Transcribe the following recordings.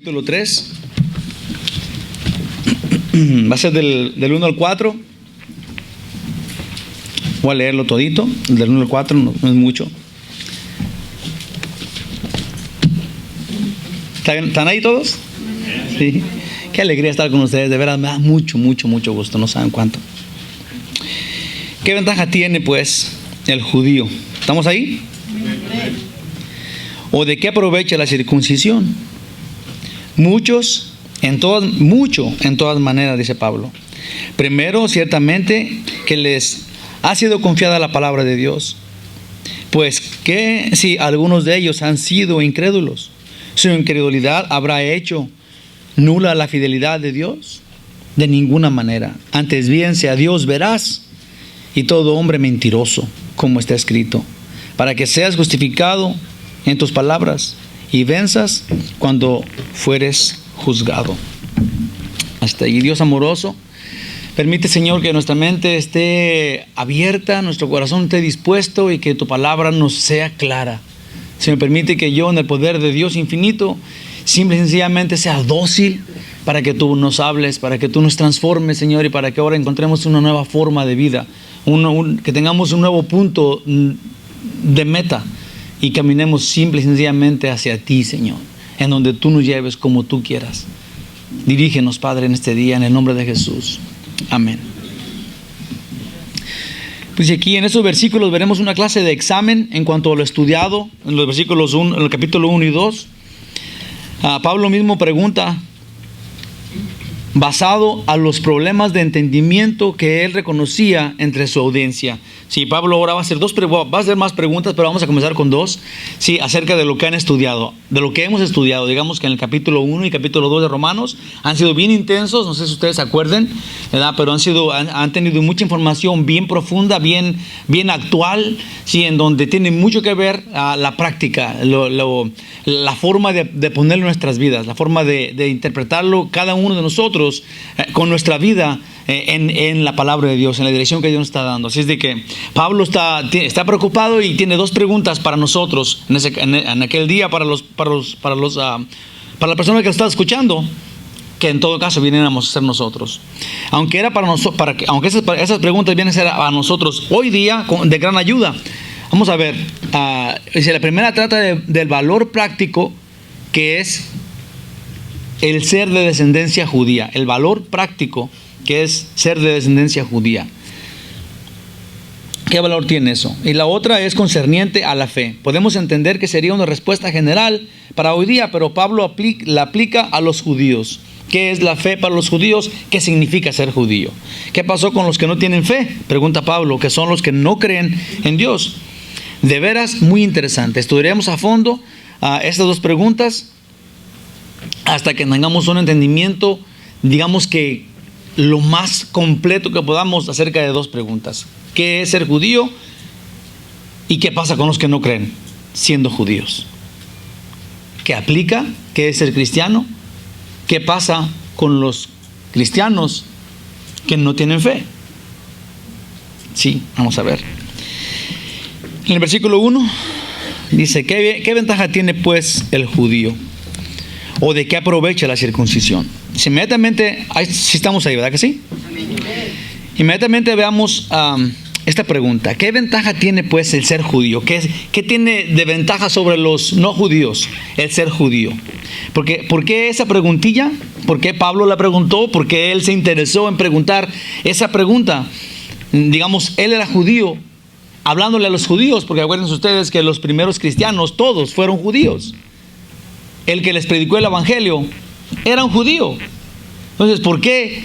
Capítulo 3. Va a ser del 1 al 4. Voy a leerlo todito. Del 1 al 4 no es mucho. ¿Están ahí todos? Sí. Qué alegría estar con ustedes. De verdad me da mucho gusto. No saben cuánto. ¿Qué ventaja tiene pues el judío? ¿Estamos ahí? ¿O de qué aprovecha la circuncisión? Mucho en todas maneras, dice Pablo. Primero, ciertamente, que les ha sido confiada la palabra de Dios. Pues que si algunos de ellos han sido incrédulos, su incredulidad habrá hecho nula la fidelidad de Dios. De ninguna manera. Antes bien sea Dios veraz y todo hombre mentiroso, como está escrito, para que seas justificado en tus palabras y venzas cuando fueres juzgado. Hasta ahí. Dios amoroso, permite, Señor, que nuestra mente esté abierta, nuestro corazón esté dispuesto y que tu palabra nos sea clara. Señor, permite que yo, en el poder de Dios infinito, simple y sencillamente sea dócil para que tú nos hables, para que tú nos transformes, Señor, y para que ahora encontremos una nueva forma de vida, que tengamos un nuevo punto de meta y caminemos simple y sencillamente hacia ti, Señor, en donde tú nos lleves como tú quieras. Dirígenos, Padre, en este día, en el nombre de Jesús. Amén. Pues aquí en estos versículos veremos una clase de examen en cuanto a lo estudiado, en los versículos 1, en el capítulo 1 y 2. Pablo mismo pregunta, basado a los problemas de entendimiento que él reconocía entre su audiencia. Sí, Pablo ahora va a hacer más preguntas, pero vamos a comenzar con dos. Sí, acerca de lo que han estudiado, de lo que hemos estudiado. Digamos que en el capítulo 1 y capítulo 2 de Romanos han sido bien intensos, no sé si ustedes se acuerdan, ¿verdad? Pero han tenido mucha información bien profunda, bien actual, sí, en donde tiene mucho que ver la práctica, la forma de ponerlo en nuestras vidas, la forma de interpretarlo cada uno de nosotros con nuestra vida en la palabra de Dios, en la dirección que Dios nos está dando. Así es de que Pablo está preocupado y tiene dos preguntas para nosotros en aquel día, para la persona que lo está escuchando, que en todo caso viniéramos a ser nosotros. Aunque era aunque esas preguntas vienen a ser a nosotros hoy día de gran ayuda. Vamos a ver, la primera trata del valor práctico, que es el ser de descendencia judía. El valor práctico que es ser de descendencia judía. ¿Qué valor tiene eso? Y la otra es concerniente a la fe. Podemos entender que sería una respuesta general para hoy día, pero Pablo la aplica a los judíos. ¿Qué es la fe para los judíos? ¿Qué significa ser judío? ¿Qué pasó con los que no tienen fe? Pregunta Pablo, que son los que no creen en Dios. De veras, muy interesante. Estudiaremos a fondo estas dos preguntas hasta que tengamos un entendimiento, digamos que lo más completo que podamos acerca de dos preguntas. ¿Qué es ser judío? ¿Y qué pasa con los que no creen siendo judíos? ¿Qué aplica? ¿Qué es ser cristiano? ¿Qué pasa con los cristianos que no tienen fe? Sí, vamos a ver. En el versículo 1 dice, ¿qué ventaja tiene pues el judío? ¿O de qué aprovecha la circuncisión? Inmediatamente, si estamos ahí, ¿verdad que sí? Inmediatamente veamos esta pregunta. ¿Qué ventaja tiene pues el ser judío? ¿Qué tiene de ventaja sobre los no judíos el ser judío? ¿Por qué esa preguntilla? ¿Por qué Pablo la preguntó? ¿Por qué él se interesó en preguntar esa pregunta? Digamos, él era judío, hablándole a los judíos, porque acuérdense ustedes que los primeros cristianos, todos fueron judíos. El que les predicó el evangelio era un judío. Entonces, ¿por qué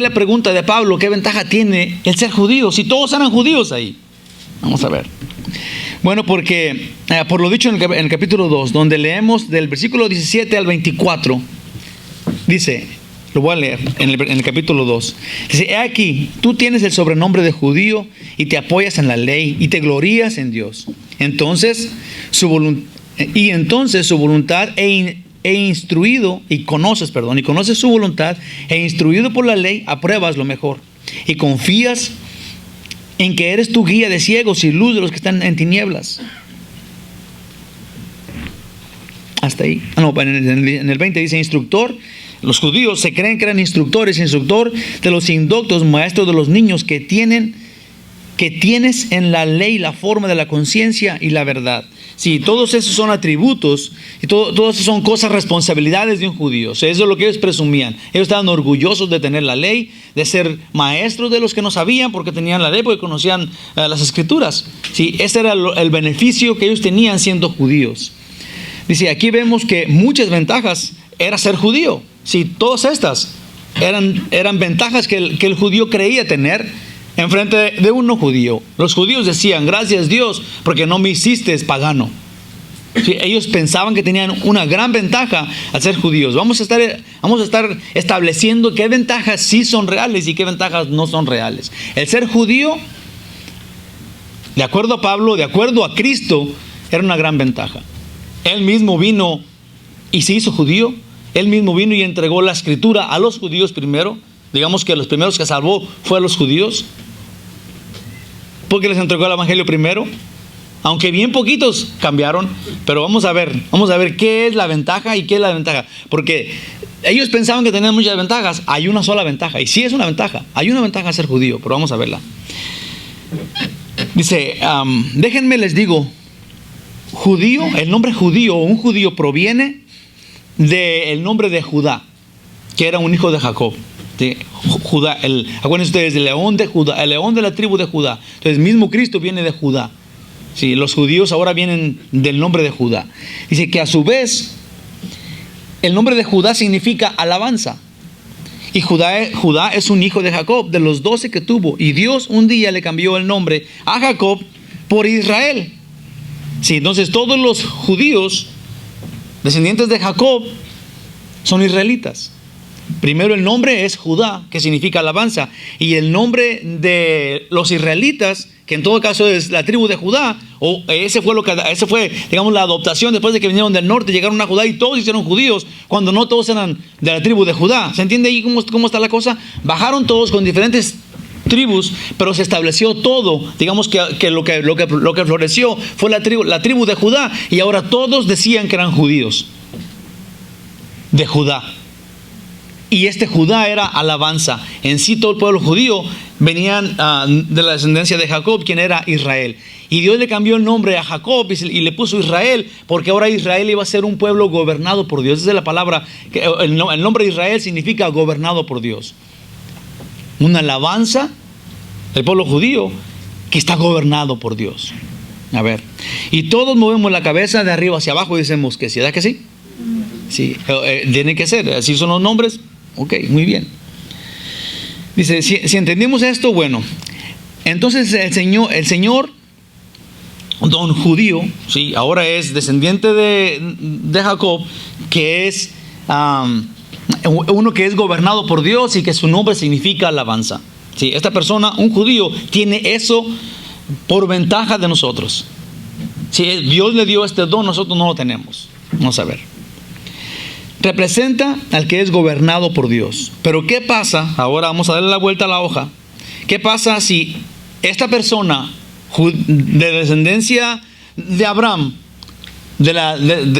la pregunta de Pablo, qué ventaja tiene el ser judío si todos eran judíos ahí? Vamos a ver. Bueno, porque por lo dicho en el capítulo 2, donde leemos del versículo 17 al 24, dice, lo voy a leer en el capítulo 2. Dice, he aquí, tú tienes el sobrenombre de judío y te apoyas en la ley y te glorías en Dios. Entonces su voluntad y conoces su voluntad e instruido por la ley, apruebas lo mejor y confías en que eres tu guía de ciegos y luz de los que están en tinieblas. hasta ahí. No, en el 20 dice instructor. Los judíos se creen que eran instructores, instructor de los indoctos, maestro de los niños que tienes en la ley la forma de la conciencia y la verdad. Sí, todos esos son atributos y todos esos son cosas, responsabilidades de un judío. O sea, eso es lo que ellos presumían. Ellos estaban orgullosos de tener la ley, de ser maestros de los que no sabían porque tenían la ley, porque conocían las escrituras. Sí, ese era el beneficio que ellos tenían siendo judíos. Dice, aquí vemos que muchas ventajas era ser judío. Sí, todas estas eran ventajas que el judío creía tener en frente de un no judío. Los judíos decían, gracias Dios, porque no me hiciste pagano. Sí, ellos pensaban que tenían una gran ventaja al ser judíos. Vamos a estar estableciendo qué ventajas sí son reales y qué ventajas no son reales. El ser judío, de acuerdo a Pablo, de acuerdo a Cristo, era una gran ventaja. Él mismo vino y se hizo judío. Él mismo vino y entregó la escritura a los judíos primero. Digamos que los primeros que salvó fue a los judíos, porque les entregó el evangelio primero. Aunque bien poquitos cambiaron, pero vamos a ver qué es la ventaja y qué es la desventaja. Porque ellos pensaban que tenían muchas ventajas. Hay una sola ventaja, y sí es una ventaja. Hay una ventaja a ser judío, pero vamos a verla. Dice, déjenme les digo, judío, el nombre judío o un judío proviene del nombre de Judá, que era un hijo de Jacob. Judá, acuérdense ustedes, el león de Judá, el león de la tribu de Judá. Entonces, mismo Cristo viene de Judá. Sí, los judíos ahora vienen del nombre de Judá. Dice que a su vez, el nombre de Judá significa alabanza. Y Judá es un hijo de Jacob, de los 12 que tuvo. Y Dios un día le cambió el nombre a Jacob por Israel. Sí, entonces todos los judíos, descendientes de Jacob, son israelitas. Primero el nombre es Judá, que significa alabanza, y el nombre de los israelitas, que en todo caso es la tribu de Judá, ese fue, digamos, la adoptación después de que vinieron del norte, llegaron a Judá y todos hicieron judíos, cuando no todos eran de la tribu de Judá. ¿Se entiende ahí cómo está la cosa? Bajaron todos con diferentes tribus, pero se estableció todo. Digamos que lo que floreció fue la tribu de Judá, y ahora todos decían que eran judíos de Judá. Y este Judá era alabanza. En sí todo el pueblo judío venían de la descendencia de Jacob, quien era Israel. Y Dios le cambió el nombre a Jacob y le puso Israel, porque ahora Israel iba a ser un pueblo gobernado por Dios. Esa es la palabra, el nombre de Israel significa gobernado por Dios. Una alabanza del pueblo judío que está gobernado por Dios. A ver, y todos movemos la cabeza de arriba hacia abajo y decimos que sí, ¿verdad que sí? Sí, tiene que ser, así son los nombres. Ok, muy bien. Dice, si entendimos esto, bueno, entonces el Señor, don judío, sí, ahora es descendiente de Jacob, que es uno que es gobernado por Dios y que su nombre significa alabanza. Sí, esta persona, un judío, tiene eso por ventaja de nosotros. Si Dios le dio este don, nosotros no lo tenemos. Vamos a ver. Representa al que es gobernado por Dios. Pero ¿qué pasa? Ahora vamos a darle la vuelta a la hoja. ¿Qué pasa si esta persona de descendencia de Abraham,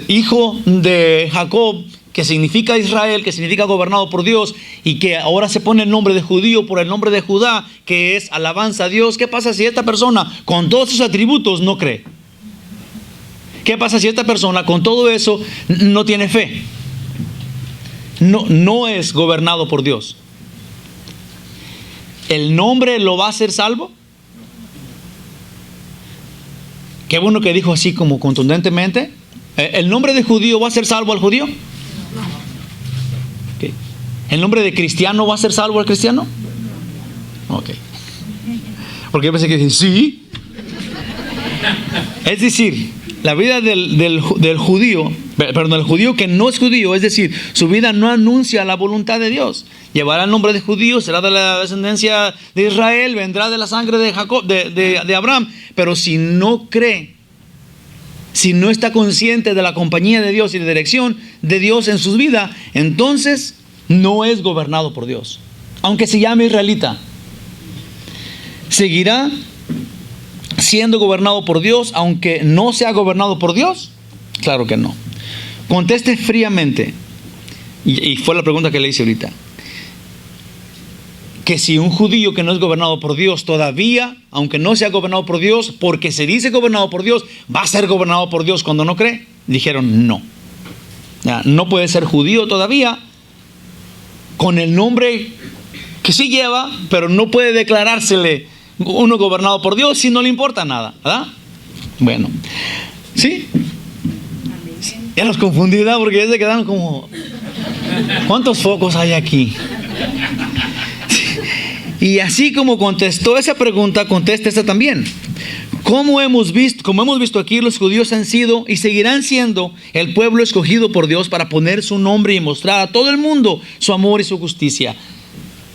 hijo de Jacob, que significa Israel, que significa gobernado por Dios, y que ahora se pone el nombre de judío por el nombre de Judá, que es alabanza a Dios? ¿Qué pasa si esta persona con todos sus atributos no cree? ¿Qué pasa si esta persona con todo eso no tiene fe? No es gobernado por Dios. ¿El nombre lo va a hacer salvo? Qué bueno que dijo así como contundentemente. ¿El nombre de judío va a ser salvo al judío? Okay. ¿El nombre de cristiano va a ser salvo al cristiano? Ok. Porque yo pensé que sí. Es decir, la vida del judío, perdón, el judío que no es judío, es decir, su vida no anuncia la voluntad de Dios. Llevará el nombre de judío, será de la descendencia de Israel, vendrá de la sangre de Jacob, de Abraham. Pero si no cree, si no está consciente de la compañía de Dios y de dirección de Dios en su vida, entonces no es gobernado por Dios. Aunque se llame israelita, seguirá siendo gobernado por Dios, aunque no sea gobernado por Dios. Claro que no. Conteste fríamente. Y fue la pregunta que le hice ahorita. Que si un judío que no es gobernado por Dios todavía, aunque no sea gobernado por Dios, porque se dice gobernado por Dios, va a ser gobernado por Dios cuando no cree. Dijeron no. No puede ser judío todavía con el nombre que sí lleva, pero no puede declarársele uno gobernado por Dios si no le importa nada, ¿verdad? Bueno, ¿sí? Ya los confundí, ¿verdad? Porque ya se quedaron como... ¿Cuántos focos hay aquí? Y así como contestó esa pregunta, contesta esta también. Como hemos visto aquí, los judíos han sido y seguirán siendo el pueblo escogido por Dios para poner su nombre y mostrar a todo el mundo su amor y su justicia.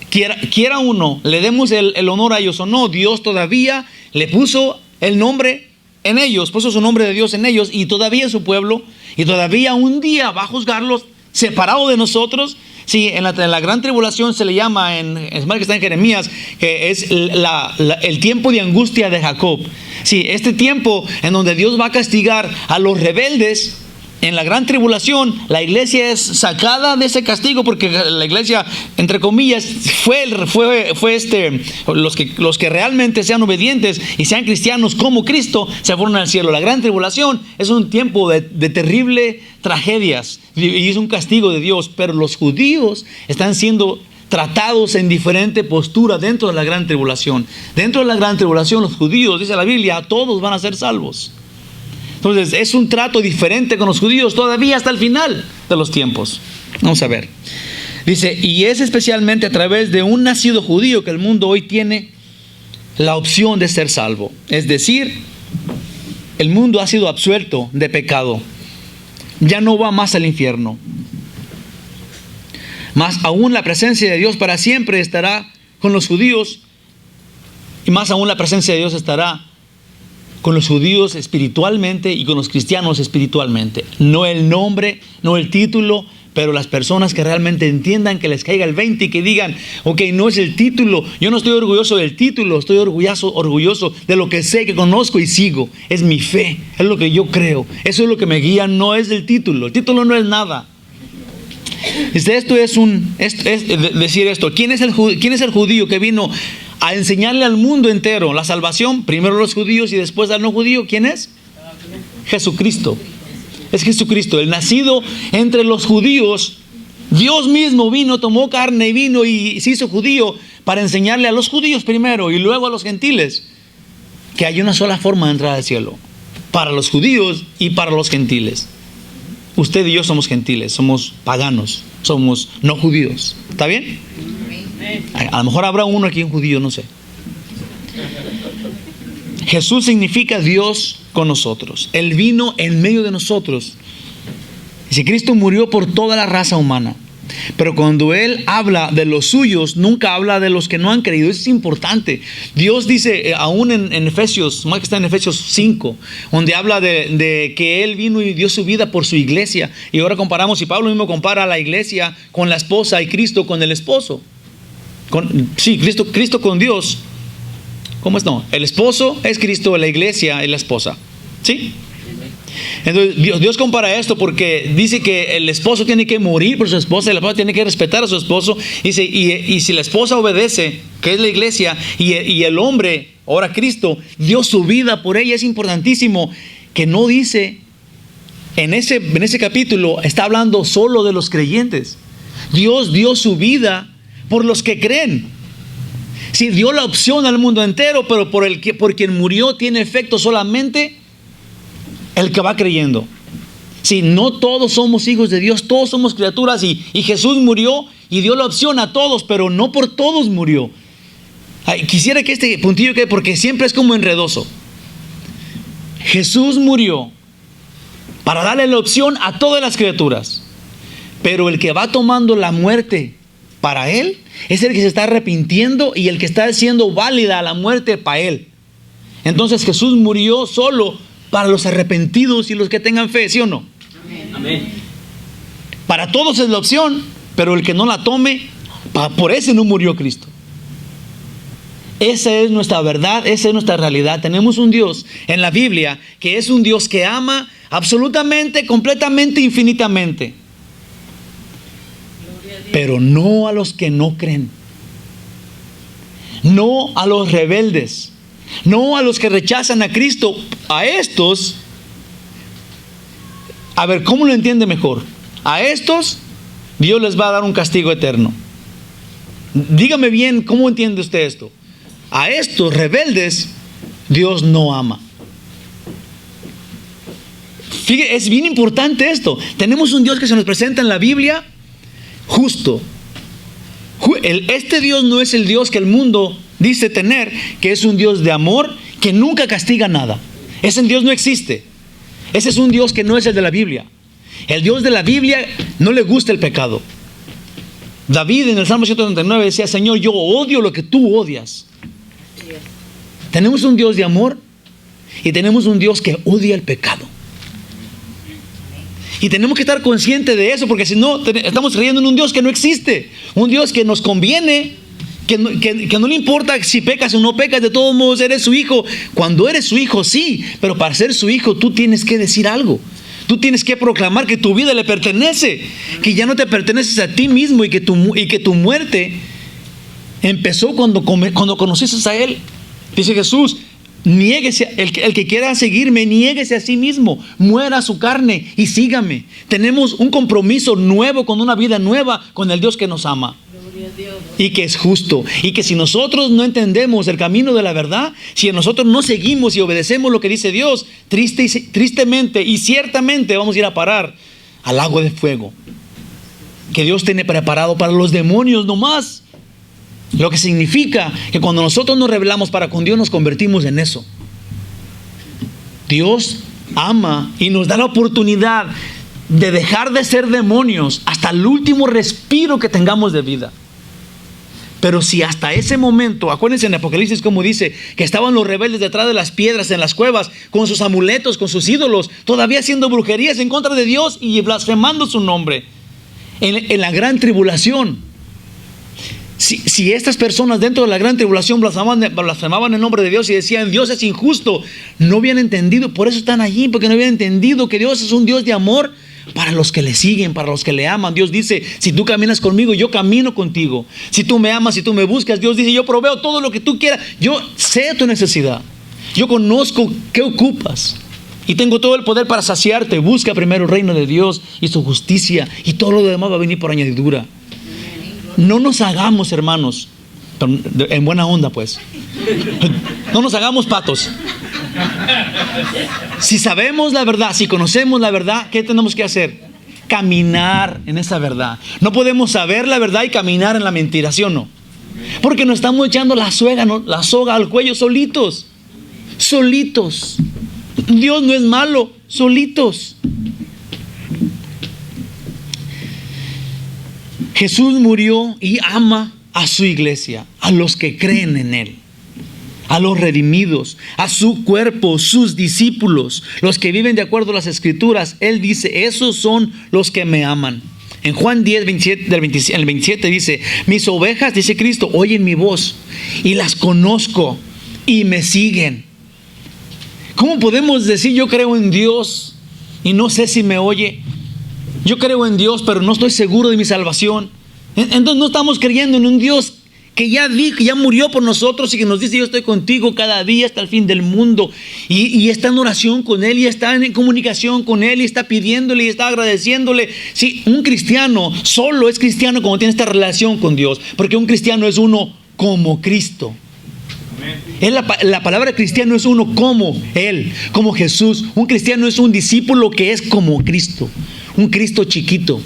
Quiera uno, le demos el honor a ellos o no, Dios todavía le puso el nombre en ellos, puso su nombre de Dios en ellos, y todavía es su pueblo, y todavía un día va a juzgarlos separado de nosotros. Sí, en la gran tribulación se le llama, es más que está en Jeremías, que es el tiempo de angustia de Jacob. Sí, este tiempo en donde Dios va a castigar a los rebeldes. En la gran tribulación, la iglesia es sacada de ese castigo, porque la iglesia, entre comillas, los que realmente sean obedientes y sean cristianos como Cristo, se fueron al cielo. La gran tribulación es un tiempo de terrible tragedias y es un castigo de Dios, pero los judíos están siendo tratados en diferente postura dentro de la gran tribulación. Dentro de la gran tribulación, los judíos, dice la Biblia, todos van a ser salvos. Entonces es un trato diferente con los judíos todavía hasta el final de los tiempos. Vamos a ver. Dice, y es especialmente a través de un nacido judío que el mundo hoy tiene la opción de ser salvo. Es decir, el mundo ha sido absuelto de pecado. Ya no va más al infierno. Más aún la presencia de Dios para siempre estará con los judíos. Y más aún la presencia de Dios estará con los judíos espiritualmente y con los cristianos espiritualmente. No el nombre, no el título, pero las personas que realmente entiendan, que les caiga el 20 y que digan, ok, no es el título, yo no estoy orgulloso del título, estoy orgulloso de lo que sé, que conozco y sigo. Es mi fe, es lo que yo creo, eso es lo que me guía, no es el título no es nada. Esto es decir esto, ¿quién es el judío que vino a enseñarle al mundo entero la salvación? Primero los judíos y después al no judío. ¿Quién es? Jesucristo. Es Jesucristo, el nacido entre los judíos. Dios mismo vino, tomó carne y vino y se hizo judío para enseñarle a los judíos primero y luego a los gentiles que hay una sola forma de entrar al cielo, para los judíos y para los gentiles. Usted y yo somos gentiles, somos paganos, somos no judíos. ¿Está bien? A lo mejor habrá uno aquí, un judío, no sé. Jesús significa Dios con nosotros. Él vino en medio de nosotros. Si Cristo murió por toda la raza humana, pero cuando Él habla de los suyos, nunca habla de los que no han creído. Eso es importante. Dios dice, aún en Efesios, más que está en Efesios 5, donde habla de que Él vino y dio su vida por su iglesia. Y ahora comparamos, y Pablo mismo compara a la iglesia con la esposa y Cristo con el esposo. Cristo con Dios. ¿Cómo es? No, el esposo es Cristo, la iglesia es la esposa. ¿Sí? Entonces Dios compara esto porque dice que el esposo tiene que morir por su esposa y la esposa tiene que respetar a su esposo. Dice, y si la esposa obedece, que es la iglesia, y el hombre, ahora Cristo, dio su vida por ella. Es importantísimo que no dice, en ese capítulo está hablando solo de los creyentes. Dios dio su vida por los que creen. Sí, dio la opción al mundo entero, pero por quien murió tiene efecto solamente el que va creyendo. Sí, no todos somos hijos de Dios, todos somos criaturas y Jesús murió y dio la opción a todos, pero no por todos murió. Quisiera que este puntillo quede, porque siempre es como enredoso. Jesús murió para darle la opción a todas las criaturas, pero el que va tomando la muerte para Él es el que se está arrepintiendo y el que está haciendo válida la muerte para Él. Entonces Jesús murió solo para los arrepentidos y los que tengan fe, ¿sí o no? Amén. Para todos es la opción, pero el que no la tome, por ese no murió Cristo. Esa es nuestra verdad, esa es nuestra realidad. Tenemos un Dios en la Biblia que es un Dios que ama absolutamente, completamente, infinitamente. Pero no a los que no creen. No a los rebeldes. No a los que rechazan a Cristo. A estos, a ver, ¿cómo lo entiende mejor? A estos, Dios les va a dar un castigo eterno. Dígame bien, ¿cómo entiende usted esto? A estos rebeldes, Dios no ama. Fíjese, es bien importante esto. Tenemos un Dios que se nos presenta en la Biblia justo. Este Dios no es el Dios que el mundo dice tener, que es un Dios de amor, que nunca castiga nada. Ese Dios no existe. Ese es un Dios que no es el de la Biblia. El Dios de la Biblia no le gusta el pecado. David en el Salmo 139 decía: Señor, yo odio lo que tú odias. Tenemos un Dios de amor y tenemos un Dios que odia el pecado. Y tenemos que estar conscientes de eso, porque si no, estamos creyendo en un Dios que no existe. Un Dios que nos conviene, que no le importa si pecas o no pecas, de todos modos eres su hijo. Cuando eres su hijo, sí, pero para ser su hijo tú tienes que decir algo. Tú tienes que proclamar que tu vida le pertenece, que ya no te perteneces a ti mismo y que tu muerte empezó cuando conociste a Él. Dice Jesús: niéguese, el que quiera seguirme, niéguese a sí mismo, muera su carne y sígame. Tenemos un compromiso nuevo con una vida nueva con el Dios que nos ama y que es justo, y que si nosotros no entendemos el camino de la verdad, si nosotros no seguimos y obedecemos lo que dice Dios, tristemente y ciertamente vamos a ir a parar al lago de fuego que Dios tiene preparado para los demonios nomás. Lo que significa que cuando nosotros nos rebelamos para con Dios, nos convertimos en eso. Dios ama y nos da la oportunidad de dejar de ser demonios hasta el último respiro que tengamos de vida. Pero si hasta ese momento, acuérdense en Apocalipsis como dice, que estaban los rebeldes detrás de las piedras en las cuevas, con sus amuletos, con sus ídolos, todavía haciendo brujerías en contra de Dios y blasfemando su nombre, en la gran tribulación. Si estas personas dentro de la gran tribulación blasfemaban el nombre de Dios y decían: Dios es injusto, no habían entendido, por eso están allí, porque no habían entendido que Dios es un Dios de amor para los que le siguen, para los que le aman. Dios dice: si tú caminas conmigo, yo camino contigo. Si tú me amas, si tú me buscas, Dios dice: yo proveo todo lo que tú quieras. Yo sé tu necesidad, yo conozco qué ocupas y tengo todo el poder para saciarte. Busca primero el reino de Dios y su justicia, y todo lo demás va a venir por añadidura. No nos hagamos, hermanos, en buena onda pues, no nos hagamos patos. Si sabemos la verdad, si conocemos la verdad, ¿qué tenemos que hacer? Caminar en esa verdad. No podemos saber la verdad y caminar en la mentira, ¿sí o no? Porque nos estamos echando la soga al cuello solitos. Solitos. Dios no es malo, solitos. Jesús murió y ama a su iglesia, a los que creen en Él, a los redimidos, a su cuerpo, sus discípulos, los que viven de acuerdo a las Escrituras. Él dice: esos son los que me aman. En Juan 10, 27, el 27 dice: mis ovejas, dice Cristo, oyen mi voz y las conozco y me siguen. ¿Cómo podemos decir yo creo en Dios y no sé si me oye? Yo creo en Dios, pero no estoy seguro de mi salvación. Entonces no estamos creyendo en un Dios que ya dijo, ya murió por nosotros y que nos dice: yo estoy contigo cada día hasta el fin del mundo. Y está en oración con Él, y está en comunicación con Él, y está pidiéndole y está agradeciéndole. Sí, un cristiano solo es cristiano cuando tiene esta relación con Dios, porque un cristiano es uno como Cristo. La palabra cristiano es uno como Él, como Jesús. Un cristiano es un discípulo que es como Cristo, un Cristo chiquito.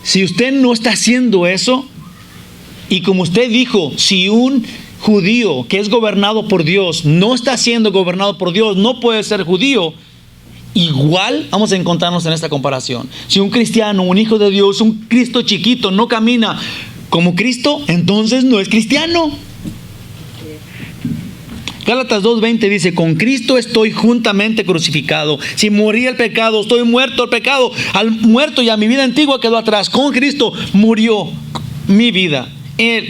Si usted no está haciendo eso, y como usted dijo, si un judío que es gobernado por Dios no está siendo gobernado por Dios, no puede ser judío. Igual vamos a encontrarnos en esta comparación. Si un cristiano, un hijo de Dios, un Cristo chiquito no camina como Cristo, entonces no es cristiano. Gálatas 2:20 dice: con Cristo estoy juntamente crucificado. Si morí el pecado, estoy muerto al pecado. Al muerto ya mi vida antigua quedó atrás. Con Cristo murió mi vida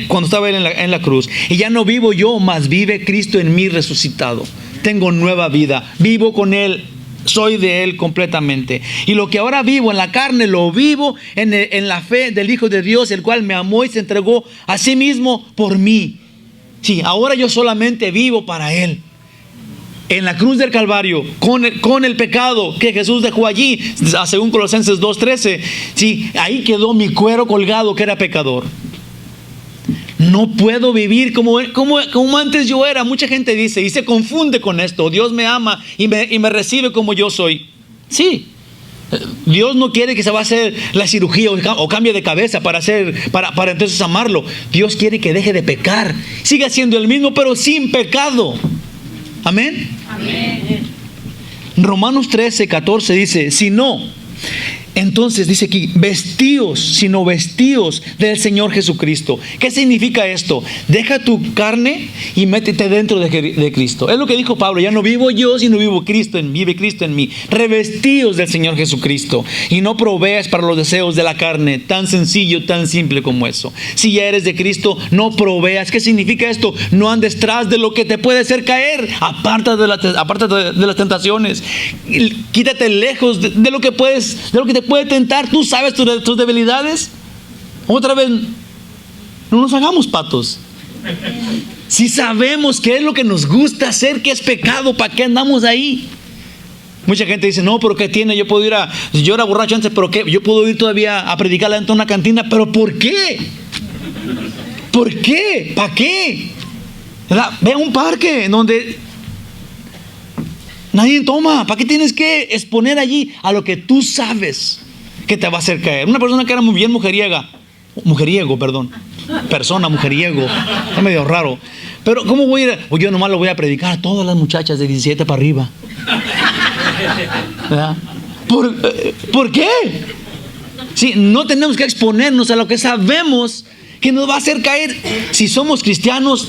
cuando estaba Él en la cruz. Y ya no vivo yo, mas vive Cristo en mí resucitado. Tengo nueva vida, vivo con Él, soy de Él completamente. Y lo que ahora vivo en la carne, lo vivo en la fe del Hijo de Dios, el cual me amó y se entregó a sí mismo por mí. Sí, ahora yo solamente vivo para Él. En la cruz del Calvario, con el pecado que Jesús dejó allí, según Colosenses 2:13, sí, ahí quedó mi cuero colgado, que era pecador. No puedo vivir como antes yo era. Mucha gente dice y se confunde con esto: Dios me ama y me recibe como yo soy. Sí, Dios no quiere que se va a hacer la cirugía o cambie de cabeza para entonces amarlo. Dios quiere que deje de pecar, siga siendo el mismo pero sin pecado. Amén. Amén. Romanos 13:14 dice: si no, entonces dice aquí, vestíos del Señor Jesucristo. ¿Qué significa esto? Deja tu carne y métete dentro de Cristo. Es lo que dijo Pablo: ya no vivo yo, sino vive Cristo en mí. Revestíos del Señor Jesucristo y no proveas para los deseos de la carne. Tan sencillo, tan simple como eso. Si ya eres de Cristo, no proveas. ¿Qué significa esto? No andes tras de lo que te puede hacer caer. Aparte de las tentaciones. Quítate lejos de lo que te puede tentar. Tú sabes tus debilidades. Otra vez, no nos hagamos patos. Si sabemos qué es lo que nos gusta hacer, qué es pecado, ¿para qué andamos ahí? Mucha gente dice: no, pero ¿qué tiene? Yo era borracho antes, pero ¿qué? Yo puedo ir todavía a predicar dentro de una cantina. ¿Pero por qué? ¿Por qué? ¿Para qué? Ve a un parque en donde nadie toma. ¿Para qué tienes que exponer allí a lo que tú sabes que te va a hacer caer? Una persona que era muy bien mujeriego, está medio raro. Pero ¿cómo voy a ir? Yo nomás lo voy a predicar a todas las muchachas de 17 para arriba. ¿Verdad? ¿Por qué? Sí, no tenemos que exponernos a lo que sabemos que nos va a hacer caer. Si somos cristianos,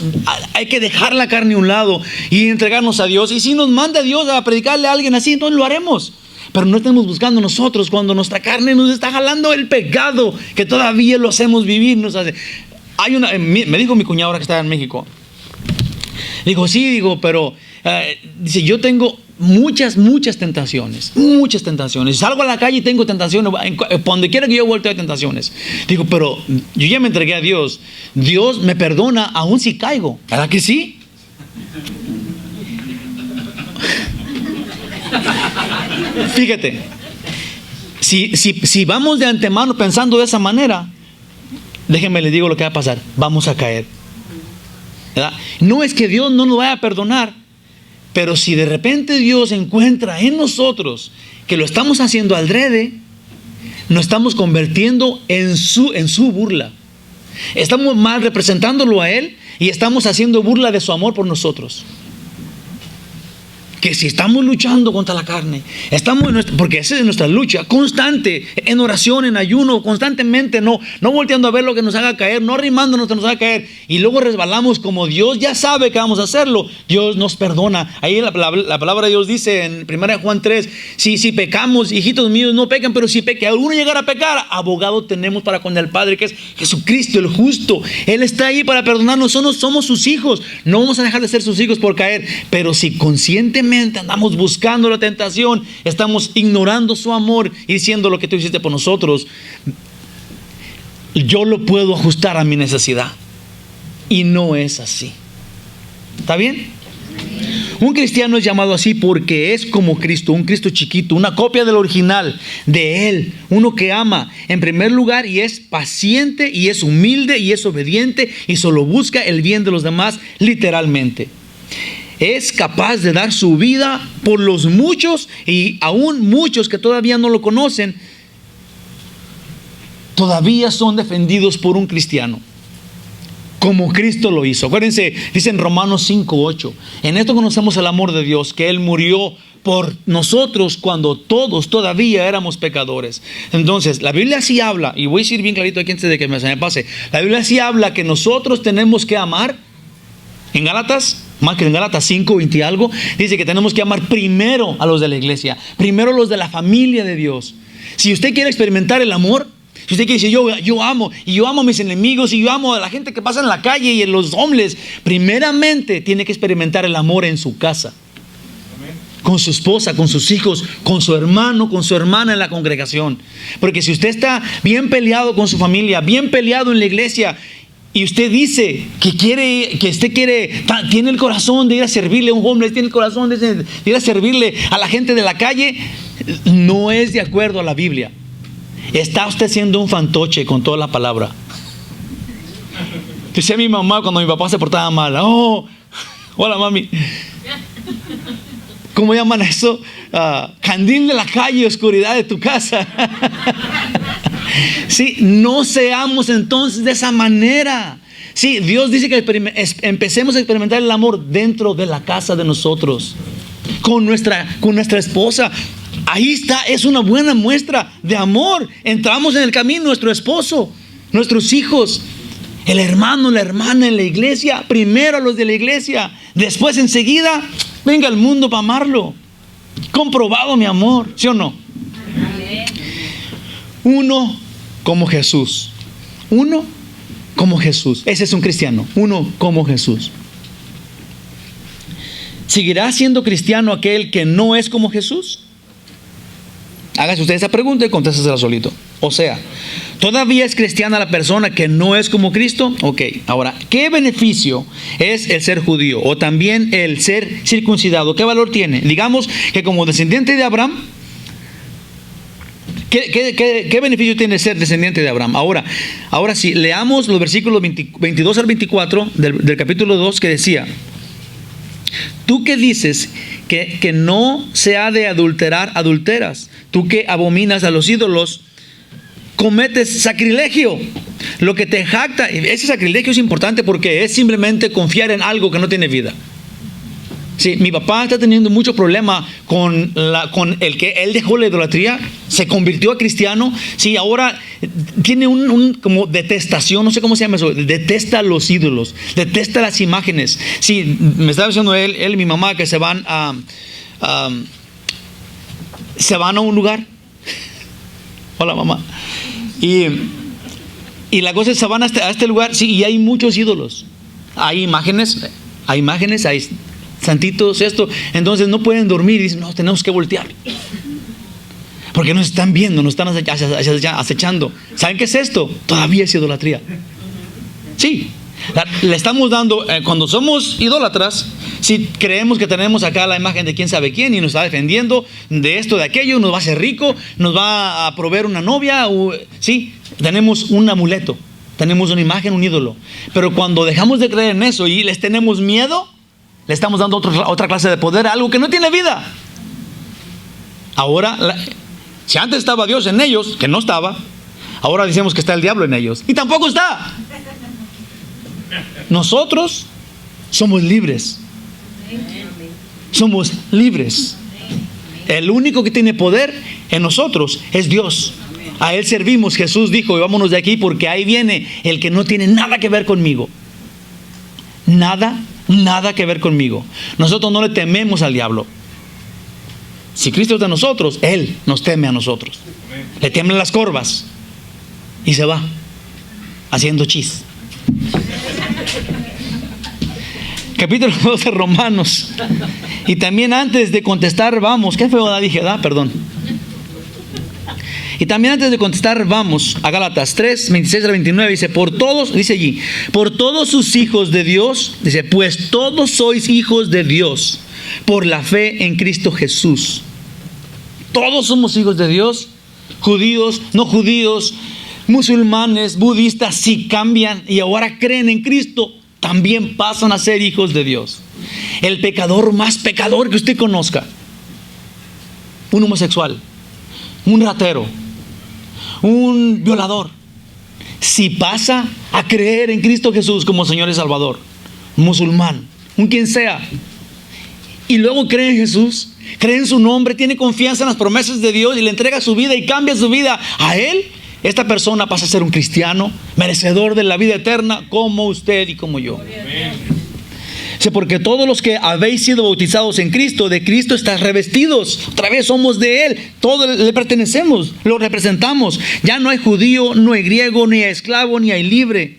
hay que dejar la carne a un lado y entregarnos a Dios. Y si nos manda Dios a predicarle a alguien así, entonces lo haremos. Pero no estemos buscando nosotros cuando nuestra carne nos está jalando el pecado que todavía lo hacemos vivir. Me dijo mi cuñado ahora que estaba en México. Pero dice: yo tengo muchas tentaciones. Salgo a la calle y tengo tentaciones. Donde quiera que yo vuelto hay tentaciones. Digo: pero yo ya me entregué a Dios. Dios me perdona aún si caigo. ¿Verdad que sí? Fíjate, si vamos de antemano pensando de esa manera, déjenme les digo lo que va a pasar: vamos a caer. ¿Verdad? No es que Dios no nos vaya a perdonar, pero si de repente Dios encuentra en nosotros que lo estamos haciendo adrede, nos estamos convirtiendo en su burla. Estamos mal representándolo a Él y estamos haciendo burla de su amor por nosotros. Que si estamos luchando contra la carne, porque esa es nuestra lucha constante, en oración, en ayuno, constantemente, no volteando a ver lo que nos haga caer, no arrimándonos que nos haga caer, y luego resbalamos. Como Dios ya sabe que vamos a hacerlo, Dios nos perdona. Ahí la palabra de Dios dice en 1 Juan 3, si pecamos, hijitos míos, no pecan, pero si alguno llegara a pecar, abogado tenemos para con el Padre, que es Jesucristo el justo. Él está ahí para perdonarnos. Somos sus hijos. No vamos a dejar de ser sus hijos por caer, pero si conscientemente andamos buscando la tentación, estamos ignorando su amor y diciendo: lo que tú hiciste por nosotros, yo lo puedo ajustar a mi necesidad. Y no es así. ¿Está bien? Un cristiano es llamado así porque es como Cristo, un Cristo chiquito, una copia del original de Él, uno que ama en primer lugar y es paciente y es humilde y es obediente y solo busca el bien de los demás, literalmente. Es capaz de dar su vida por los muchos, y aún muchos que todavía no lo conocen, todavía son defendidos por un cristiano, como Cristo lo hizo. Acuérdense, dice en Romanos 5:8, en esto conocemos el amor de Dios, que Él murió por nosotros cuando todos todavía éramos pecadores. Entonces, la Biblia sí habla, y voy a decir bien clarito aquí antes de que se me pase, la Biblia sí habla que nosotros tenemos que amar. En Gálatas, más que en Gálatas 5:20 y algo, dice que tenemos que amar primero a los de la iglesia, primero a los de la familia de Dios. Si usted quiere experimentar el amor, Si usted quiere decir, yo amo, y yo amo a mis enemigos, y yo amo a la gente que pasa en la calle y en los hombres, primeramente tiene que experimentar el amor en su casa. Con su esposa, con sus hijos, con su hermano, con su hermana en la congregación. Porque si usted está bien peleado con su familia, bien peleado en la iglesia, y usted dice tiene el corazón de ir a servirle a un hombre, tiene el corazón de ir a servirle a la gente de la calle, no es de acuerdo a la Biblia. Está usted siendo un fantoche con toda la palabra. Decía mi mamá cuando mi papá se portaba mal: oh, hola mami, ¿cómo llaman eso? Candil de la calle, oscuridad de tu casa. Sí, no seamos entonces de esa manera. Sí, Dios dice que empecemos a experimentar el amor dentro de la casa de nosotros, con nuestra esposa. Ahí está, es una buena muestra de amor. Entramos en el camino, nuestro esposo, nuestros hijos, el hermano, la hermana en la iglesia, primero a los de la iglesia, después enseguida venga el mundo para amarlo. Comprobado mi amor, ¿sí o no? Uno como Jesús. Uno como Jesús. Ese es un cristiano. Uno como Jesús. ¿Seguirá siendo cristiano aquel que no es como Jesús? Hágase usted esa pregunta y contéstesela solito. O sea, ¿todavía es cristiana la persona que no es como Cristo? Ok, ahora, ¿qué beneficio es el ser judío o también el ser circuncidado? ¿Qué valor tiene? Digamos que como descendiente de Abraham, ¿qué beneficio tiene ser descendiente de Abraham? Ahora sí, leamos los versículos 22 al 24 del capítulo 2 que decía: tú que dices que no se ha de adulterar, adulteras. Tú que abominas a los ídolos, cometes sacrilegio. Lo que te jacta, ese sacrilegio es importante porque es simplemente confiar en algo que no tiene vida. Sí, mi papá está teniendo mucho problema con el que él dejó la idolatría, se convirtió a cristiano. Sí, ahora tiene como detestación, no sé cómo se llama eso, detesta los ídolos, detesta las imágenes. Sí, me estaba diciendo él y mi mamá que se van a un lugar. Hola mamá. Y la cosa es, se van a este lugar, sí, y hay muchos ídolos. Hay imágenes, hay santitos, esto. Entonces no pueden dormir y dicen: no, tenemos que voltear. Porque nos están viendo, nos están acechando. ¿Saben qué es esto? Todavía es idolatría. Sí. Le estamos dando, cuando somos idólatras, si creemos que tenemos acá la imagen de quién sabe quién y nos está defendiendo de esto, de aquello, nos va a hacer rico, nos va a proveer una novia, sí, tenemos un amuleto, tenemos una imagen, un ídolo. Pero cuando dejamos de creer en eso y les tenemos miedo, le estamos dando otra clase de poder a algo que no tiene vida. Ahora, si antes estaba Dios en ellos, que no estaba, ahora decimos que está el diablo en ellos, y tampoco está. Nosotros somos libres. Somos libres. El único que tiene poder en nosotros es Dios. A Él servimos. Jesús dijo: y vámonos de aquí porque ahí viene el que no tiene nada que ver conmigo. Nada que ver conmigo. Nosotros no le tememos al diablo. Si Cristo es de nosotros, Él nos teme a nosotros. Le tiemblan las corvas y se va haciendo chis. Capítulo 2 de Romanos. Y también antes de contestar, vamos. ¿Qué feo dije? Perdón. Y también antes de contestar, vamos a Gálatas 3, 26 al 29. Dice: dice allí, por todos sus hijos de Dios, dice, pues todos sois hijos de Dios por la fe en Cristo Jesús. Todos somos hijos de Dios, judíos, no judíos, musulmanes, budistas, si cambian y ahora creen en Cristo, también pasan a ser hijos de Dios. El pecador más pecador que usted conozca, un homosexual, un ratero, un violador, si pasa a creer en Cristo Jesús como Señor y Salvador, musulmán, un quien sea, y luego cree en Jesús, cree en su nombre, tiene confianza en las promesas de Dios y le entrega su vida y cambia su vida a Él, esta persona pasa a ser un cristiano, merecedor de la vida eterna, como usted y como yo. Dice, porque todos los que habéis sido bautizados en Cristo, de Cristo estáis revestidos. Otra vez somos de Él. Todos le pertenecemos, lo representamos. Ya no hay judío, no hay griego, ni hay esclavo, ni hay libre.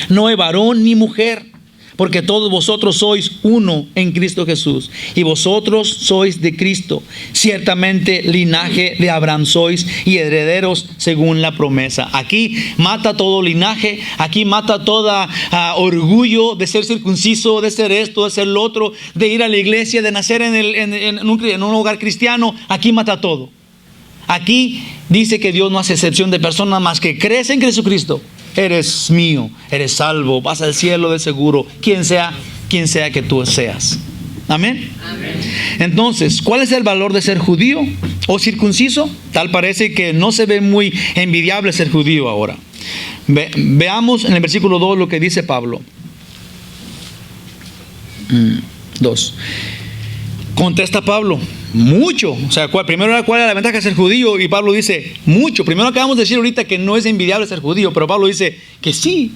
No hay varón ni mujer. Porque todos vosotros sois uno en Cristo Jesús. Y vosotros sois de Cristo. Ciertamente linaje de Abraham sois y herederos según la promesa. Aquí mata todo linaje. Aquí mata toda orgullo de ser circunciso, de ser esto, de ser lo otro, de ir a la iglesia, de nacer en un hogar cristiano. Aquí mata todo. Aquí dice que Dios no hace excepción de personas más que crees en Jesucristo. Eres mío, eres salvo, vas al cielo de seguro, quien sea que tú seas. Amén. Amén. Entonces, ¿cuál es el valor de ser judío o circunciso? Tal parece que no se ve muy envidiable ser judío ahora. Veamos en el versículo 2 lo que dice Pablo. 2. Contesta Pablo, mucho. O sea, primero, ¿cuál es la ventaja de ser judío? Y Pablo dice, mucho. Primero acabamos de decir ahorita que no es envidiable ser judío, pero Pablo dice que sí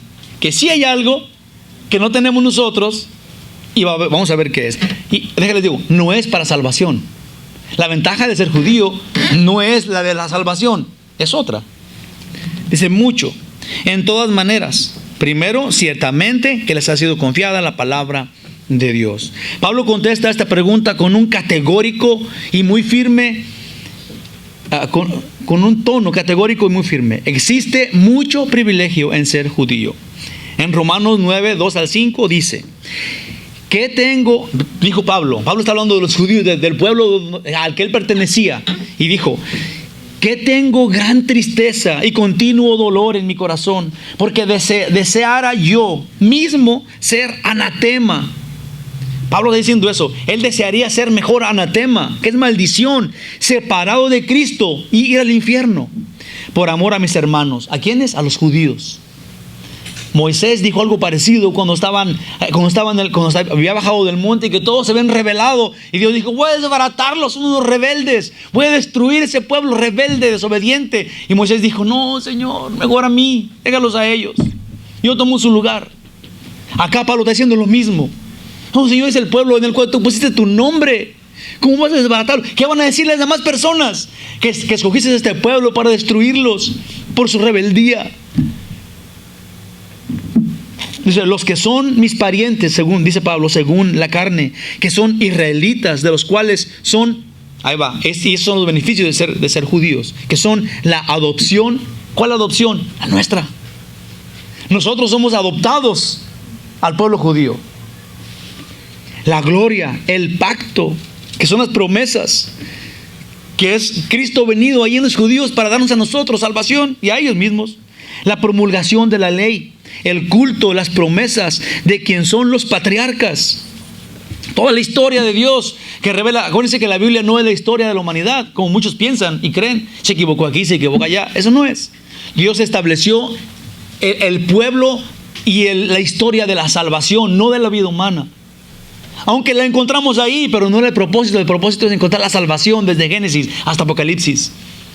hay algo que no tenemos nosotros, y vamos a ver qué es. Y déjenles digo, no es para salvación. La ventaja de ser judío no es la de la salvación, es otra. Dice mucho, en todas maneras. Primero, ciertamente que les ha sido confiada la palabra de Dios. Pablo contesta esta pregunta con un categórico y muy firme, con un tono categórico y muy firme. Existe mucho privilegio en ser judío. En Romanos 9, 2 al 5 dice, ¿qué tengo? Dijo Pablo está hablando de los judíos, del pueblo al que él pertenecía, y dijo, que tengo gran tristeza y continuo dolor en mi corazón, porque deseara yo mismo ser anatema. Pablo está diciendo eso. Él desearía ser mejor anatema, que es maldición, separado de Cristo y ir al infierno, por amor a mis hermanos. ¿A quiénes? A los judíos. Moisés dijo algo parecido cuando había bajado del monte y que todos se habían rebelado. Y Dios dijo, voy a desbaratarlos, son unos rebeldes. Voy a destruir ese pueblo rebelde, desobediente. Y Moisés dijo, no, Señor, mejor a mí, déjalos a ellos. Yo tomo su lugar. Acá Pablo está diciendo lo mismo. No, Señor, es el pueblo en el cual tú pusiste tu nombre. ¿Cómo vas a desbaratarlo? ¿Qué van a decir las demás personas? Que escogiste este pueblo para destruirlos por su rebeldía. Dice, los que son mis parientes, según dice Pablo, según la carne, que son israelitas, de los cuales son, ahí va, y esos son los beneficios de ser judíos, que son la adopción. ¿Cuál adopción? La nuestra. Nosotros somos adoptados al pueblo judío. La gloria, el pacto, que son las promesas, que es Cristo venido ahí en los judíos para darnos a nosotros salvación y a ellos mismos. La promulgación de la ley, el culto, las promesas de quien son los patriarcas. Toda la historia de Dios que revela. Acuérdense que la Biblia no es la historia de la humanidad, como muchos piensan y creen. Se equivocó aquí, se equivocó allá. Eso no es. Dios estableció el pueblo y la historia de la salvación, no de la vida humana. Aunque la encontramos ahí, pero no era el propósito. El propósito es encontrar la salvación desde Génesis hasta Apocalipsis.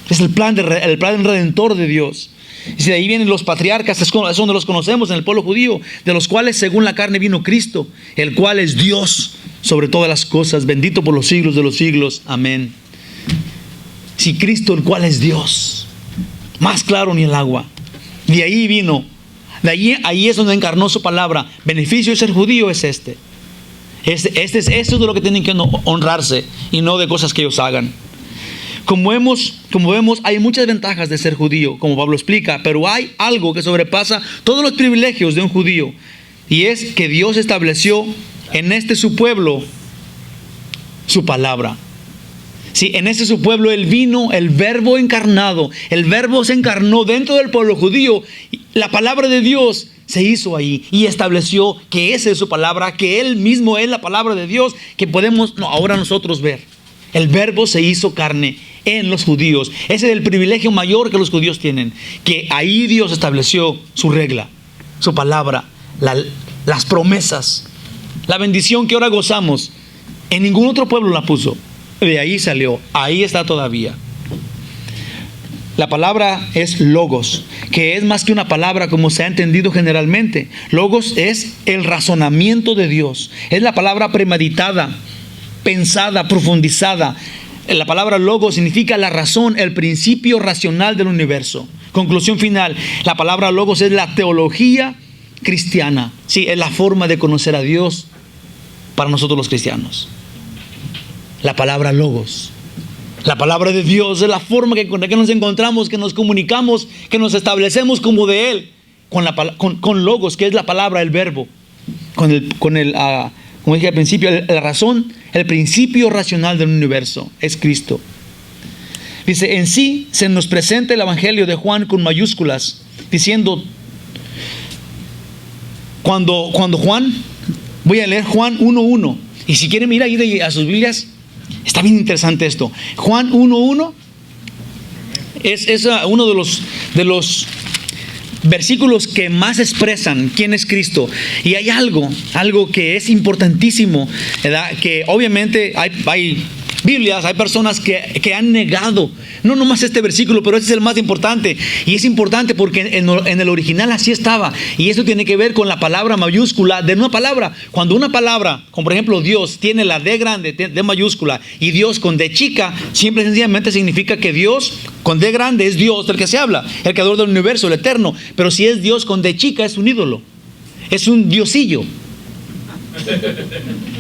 Es el plan redentor de Dios. Y de ahí vienen los patriarcas, es donde los conocemos en el pueblo judío, de los cuales según la carne vino Cristo, el cual es Dios sobre todas las cosas, bendito por los siglos de los siglos. Amén. Si Cristo, el cual es Dios, más claro ni el agua. De ahí vino, ahí es donde encarnó su palabra. Beneficio de ser judío es este. Esto es de lo que tienen que honrarse y no de cosas que ellos hagan. Como vemos, hay muchas ventajas de ser judío, como Pablo explica, pero hay algo que sobrepasa todos los privilegios de un judío, y es que Dios estableció en su pueblo su palabra. Sí, en su pueblo Él vino, el Verbo encarnado, el Verbo se encarnó dentro del pueblo judío, la palabra de Dios se hizo ahí y estableció que esa es su palabra, que Él mismo es la palabra de Dios que podemos ahora nosotros ver. El Verbo se hizo carne en los judíos. Ese es el privilegio mayor que los judíos tienen, que ahí Dios estableció su regla, su palabra, las promesas, la bendición que ahora gozamos. En ningún otro pueblo la puso. De ahí salió, ahí está todavía. La palabra es logos, que es más que una palabra como se ha entendido generalmente. Logos es el razonamiento de Dios. Es la palabra premeditada, pensada, profundizada. La palabra logos significa la razón, el principio racional del universo. Conclusión final, la palabra logos es la teología cristiana. Sí, es la forma de conocer a Dios para nosotros los cristianos. La palabra logos. La palabra de Dios es la forma con la que nos encontramos, que nos comunicamos, que nos establecemos como de Él, con logos, que es la palabra, el verbo, como dije al principio, la razón, el principio racional del universo, es Cristo. Dice, en sí se nos presenta el Evangelio de Juan con mayúsculas, diciendo, cuando Juan, voy a leer Juan 1:1, y si quieren mirar ahí a sus Biblias, está bien interesante esto. Juan 1:1 es uno de los versículos que más expresan quién es Cristo. Y hay algo que es importantísimo, ¿verdad? Que obviamente hay Biblias, hay personas que han negado, no nomás este versículo, pero este es el más importante. Y es importante porque en el original así estaba. Y eso tiene que ver con la palabra mayúscula de una palabra. Cuando una palabra, como por ejemplo Dios, tiene la D grande, D mayúscula, y Dios con D chica, simple y sencillamente significa que Dios con D grande es Dios del que se habla, el creador del universo, el eterno. Pero si es Dios con D chica, es un ídolo, es un diosillo.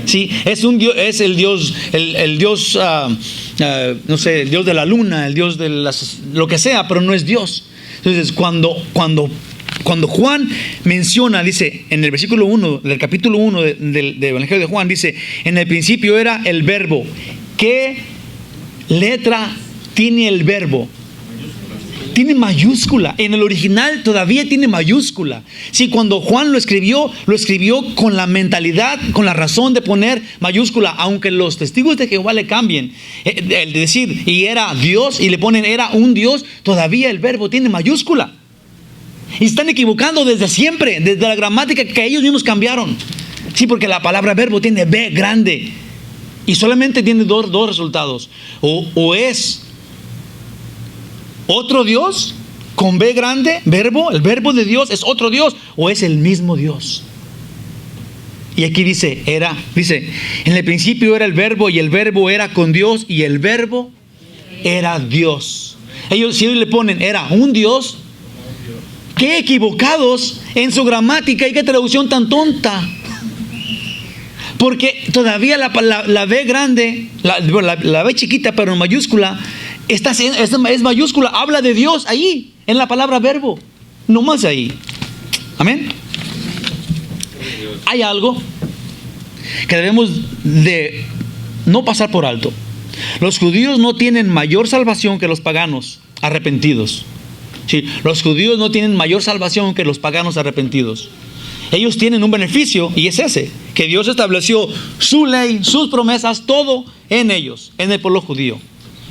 Sí, es el Dios, no sé, el Dios de la luna, el Dios de lo que sea, pero no es Dios. Entonces, cuando Juan menciona, dice, en el versículo 1 del capítulo 1 del Evangelio de Juan, dice, en el principio era el verbo. ¿Qué letra tiene el verbo? Tiene mayúscula. En el original todavía tiene mayúscula. Sí, cuando Juan lo escribió con la mentalidad, con la razón de poner mayúscula, aunque los testigos de Jehová le cambien. El decir, y era Dios, y le ponen, era un Dios, todavía el verbo tiene mayúscula. Y están equivocando desde siempre, desde la gramática que ellos mismos cambiaron. Sí, porque la palabra verbo tiene B grande. Y solamente tiene dos resultados. O es otro Dios con B grande, verbo, el verbo de Dios es otro Dios, o es el mismo Dios. Y aquí dice, en el principio era el verbo, y el verbo era con Dios, y el verbo era Dios. Si ellos le ponen, era un Dios, qué equivocados en su gramática, y qué traducción tan tonta. Porque todavía la B grande, la B chiquita pero en mayúscula, es mayúscula, habla de Dios ahí, en la palabra verbo, no más ahí. Amén. Hay algo que debemos de no pasar por alto. Los judíos no tienen mayor salvación que los paganos arrepentidos. Sí, los judíos no tienen mayor salvación que los paganos arrepentidos. Ellos tienen un beneficio, y es ese, que Dios estableció su ley, sus promesas, todo en ellos, en el pueblo judío.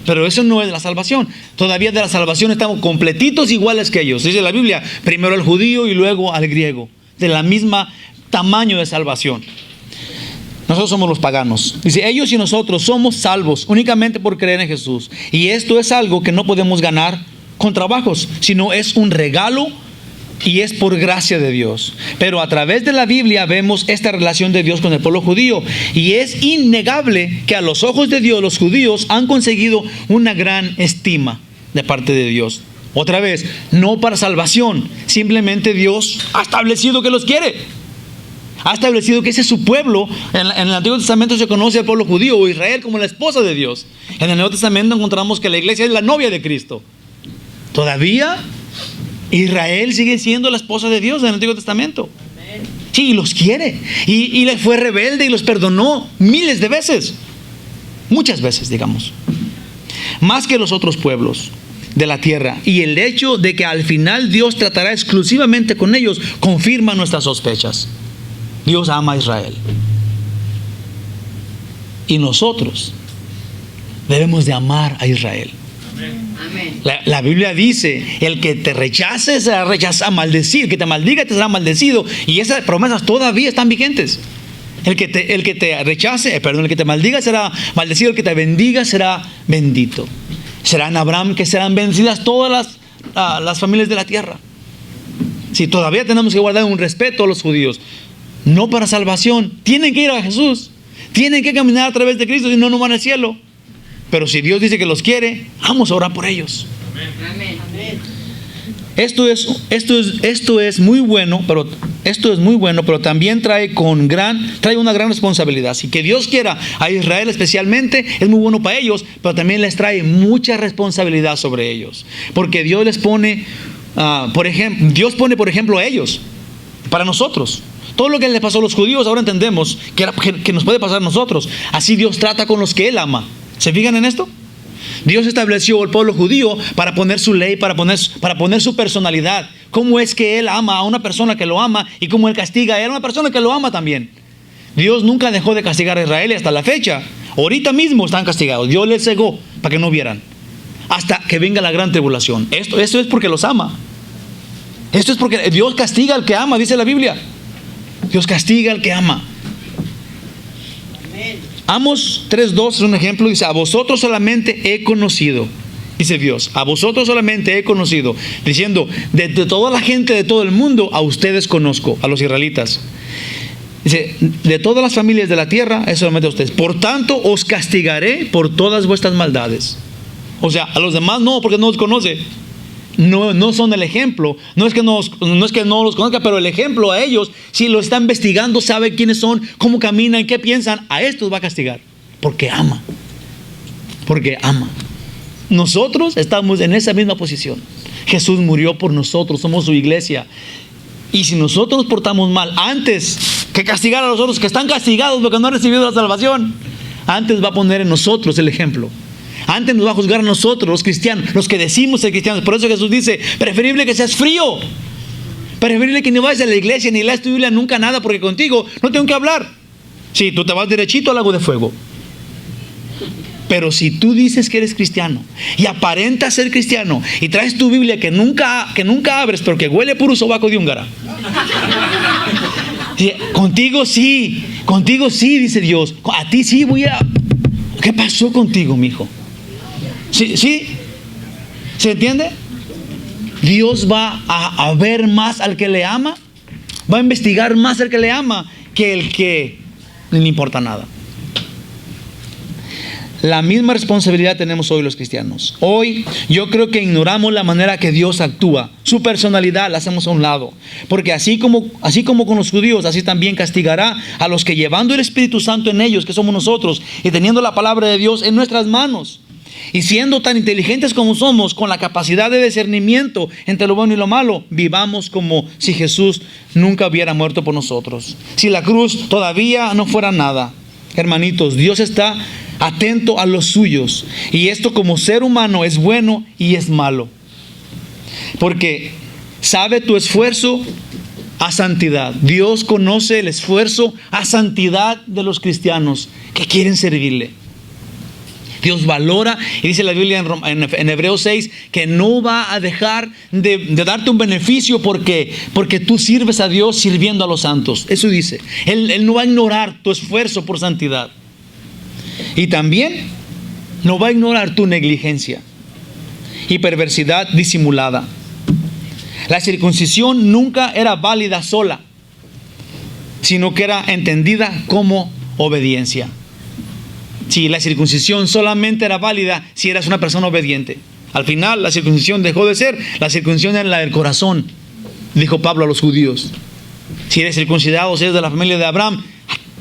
Pero eso no es la salvación. Todavía de la salvación estamos completitos iguales que ellos. Dice la Biblia, primero al judío y luego al griego. De la misma tamaño de salvación. Nosotros somos los paganos. Dice, ellos y nosotros somos salvos únicamente por creer en Jesús. Y esto es algo que no podemos ganar con trabajos, sino es un regalo y es por gracia de Dios. Pero a través de la Biblia vemos esta relación de Dios con el pueblo judío, y es innegable que a los ojos de Dios los judíos han conseguido una gran estima de parte de Dios. Otra vez, no para salvación, simplemente Dios ha establecido que los quiere. Ha establecido que ese es su pueblo. En el Antiguo Testamento se conoce al pueblo judío o Israel como la esposa de Dios. En el Nuevo Testamento encontramos que la iglesia es la novia de Cristo. Todavía Israel sigue siendo la esposa de Dios en el Antiguo Testamento. Sí, y los quiere. Y les fue rebelde y los perdonó miles de veces. Muchas veces, digamos. Más que los otros pueblos de la tierra. Y el hecho de que al final Dios tratará exclusivamente con ellos confirma nuestras sospechas. Dios ama a Israel. Y nosotros debemos de amar a Israel. La Biblia dice, el que te rechace será rechazado, maldecido, el que te maldiga te será maldecido, y esas promesas todavía están vigentes. El que te rechace, el que te maldiga será maldecido, el que te bendiga será bendito. Será en Abraham que serán vencidas todas las familias de la tierra. Si todavía tenemos que guardar un respeto a los judíos, no para salvación, tienen que ir a Jesús, tienen que caminar a través de Cristo, si no, no van al cielo. Pero si Dios dice que los quiere, vamos a orar por ellos. Amén. Esto es muy bueno, pero también trae una gran responsabilidad. Si que Dios quiera a Israel especialmente, es muy bueno para ellos, pero también les trae mucha responsabilidad sobre ellos. Porque Dios les pone, Dios pone por ejemplo a ellos, para nosotros. Todo lo que les pasó a los judíos, ahora entendemos que nos puede pasar a nosotros. Así Dios trata con los que Él ama. ¿Se fijan en esto? Dios estableció el pueblo judío para poner su ley, para poner su personalidad. ¿Cómo es que Él ama a una persona que lo ama y cómo Él castiga a una persona que lo ama también? Dios nunca dejó de castigar a Israel hasta la fecha. Ahorita mismo están castigados. Dios les cegó para que no vieran hasta que venga la gran tribulación. Esto es porque los ama. Esto es porque Dios castiga al que ama, dice la Biblia. Dios castiga al que ama. Amos 3:2 es un ejemplo, dice: a vosotros solamente he conocido, dice Dios, a vosotros solamente he conocido, diciendo, de toda la gente de todo el mundo, a ustedes conozco, a los israelitas. Dice, de todas las familias de la tierra, es solamente a ustedes. Por tanto, os castigaré por todas vuestras maldades. O sea, a los demás no, porque no los conoce. No son el ejemplo. No es que no los conozca, pero el ejemplo a ellos, si lo está investigando, sabe quiénes son, cómo caminan, qué piensan, a estos va a castigar. Porque ama. Porque ama. Nosotros estamos en esa misma posición. Jesús murió por nosotros, somos su iglesia. Y si nosotros nos portamos mal, antes que castigar a los otros que están castigados porque no han recibido la salvación, antes va a poner en nosotros el ejemplo. Antes nos va a juzgar a nosotros, los cristianos, los que decimos ser cristianos. Por eso Jesús dice, preferible que seas frío. Preferible que no vayas a la iglesia ni leas tu Biblia nunca nada, porque contigo no tengo que hablar. Sí, tú te vas derechito al lago de fuego. Pero si tú dices que eres cristiano y aparentas ser cristiano y traes tu Biblia que nunca abres, pero que huele puro sobaco de húngara. Sí, contigo sí, dice Dios. A ti sí voy a... ¿Qué pasó contigo, mijo? ¿Sí? ¿Se entiende? Dios va a ver más al que le ama, va a investigar más al que le ama que el que no le importa nada. La misma responsabilidad tenemos hoy los cristianos. Hoy yo creo que ignoramos la manera que Dios actúa. Su personalidad la hacemos a un lado. Porque así como con los judíos, así también castigará a los que llevando el Espíritu Santo en ellos, que somos nosotros, y teniendo la palabra de Dios en nuestras manos, y siendo tan inteligentes como somos, con la capacidad de discernimiento entre lo bueno y lo malo, vivamos como si Jesús nunca hubiera muerto por nosotros. Si la cruz todavía no fuera nada. Hermanitos, Dios está atento a los suyos, y esto como ser humano es bueno y es malo, porque sabe tu esfuerzo a santidad. Dios conoce el esfuerzo a santidad de los cristianos que quieren servirle. Dios valora, y dice la Biblia en Hebreos 6 que no va a dejar de darte un beneficio porque tú sirves a Dios sirviendo a los santos. Eso dice. Él no va a ignorar tu esfuerzo por santidad. Y también no va a ignorar tu negligencia y perversidad disimulada. La circuncisión nunca era válida sola, sino que era entendida como obediencia. Si la circuncisión solamente era válida si eras una persona obediente. Al final la circuncisión dejó de ser. La circuncisión era la del corazón, dijo Pablo a los judíos. Si eres circuncidado, si eres de la familia de Abraham,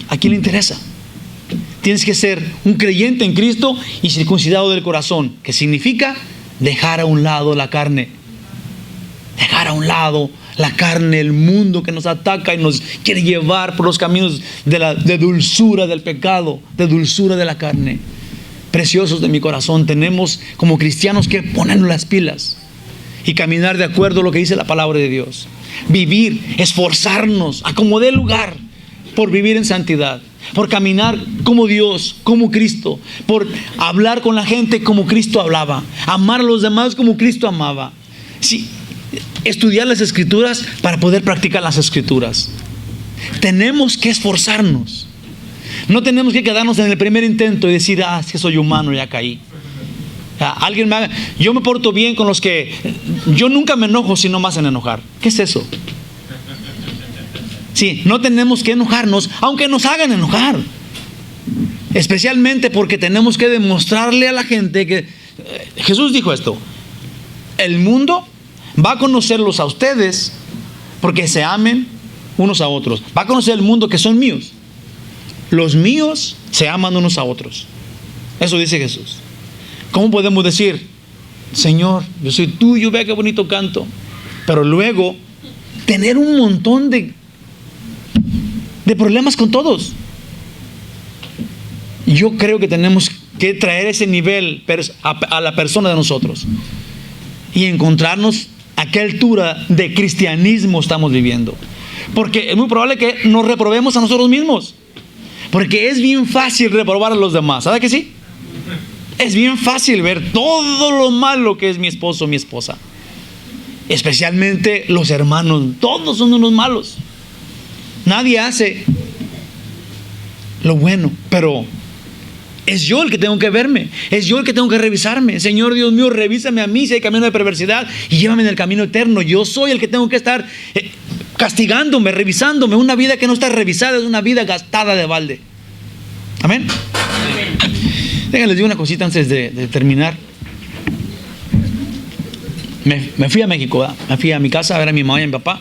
¿a quién le interesa? Tienes que ser un creyente en Cristo y circuncidado del corazón, que significa dejar a un lado la carne. Dejar a un lado la carne, el mundo que nos ataca y nos quiere llevar por los caminos de dulzura del pecado, de dulzura de la carne. Preciosos de mi corazón, tenemos como cristianos que ponernos las pilas y caminar de acuerdo a lo que dice la palabra de Dios. Vivir, esforzarnos a como dé lugar por vivir en santidad, por caminar como Dios, como Cristo, por hablar con la gente como Cristo hablaba, amar a los demás como Cristo amaba. Sí, estudiar las Escrituras para poder practicar las Escrituras. Tenemos que esforzarnos. No tenemos que quedarnos en el primer intento y decir, es que soy humano, ya caí. Alguien me haga, yo me porto bien con los que, yo nunca me enojo si no me hacen enojar. ¿Qué es eso? Sí, no tenemos que enojarnos, aunque nos hagan enojar. Especialmente porque tenemos que demostrarle a la gente que Jesús dijo esto: el mundo va a conocerlos a ustedes porque se amen unos a otros. Va a conocer el mundo que son míos. Los míos se aman unos a otros. Eso dice Jesús. ¿Cómo podemos decir, Señor, yo soy tuyo, vea qué bonito canto, pero luego tener un montón de problemas con todos? Yo creo que tenemos que traer ese nivel a la persona de nosotros y encontrarnos a qué altura de cristianismo estamos viviendo. Porque es muy probable que nos reprobemos a nosotros mismos. Porque es bien fácil reprobar a los demás, ¿sabe que sí? Es bien fácil ver todo lo malo que es mi esposo o mi esposa. Especialmente los hermanos, todos son unos malos. Nadie hace lo bueno, pero es yo el que tengo que verme, es yo el que tengo que revisarme. Señor Dios mío, revísame a mí si hay camino de perversidad y llévame en el camino eterno. Yo soy el que tengo que estar castigándome, revisándome. Una vida que no está revisada es una vida gastada de balde. Amén. Déjenles digo una cosita antes de terminar. Me fui a México, ¿verdad? Me fui a mi casa a ver a mi mamá y a mi papá.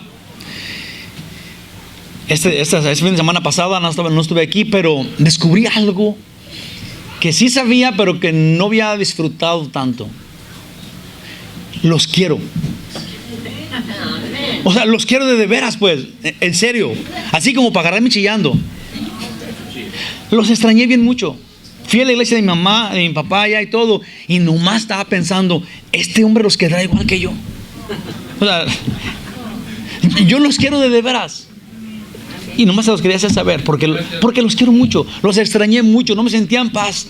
Este fin de semana pasada no estuve aquí, pero descubrí algo que sí sabía, pero que no había disfrutado tanto. Los quiero. O sea, los quiero de veras, pues, en serio. Así como para agarrarme chillando. Los extrañé bien mucho. Fui a la iglesia de mi mamá, de mi papá allá y todo, y nomás estaba pensando, este hombre los quedará igual que yo. O sea, yo los quiero de veras. Y nomás se los quería hacer saber, porque los quiero mucho, los extrañé mucho, no me sentía en paz.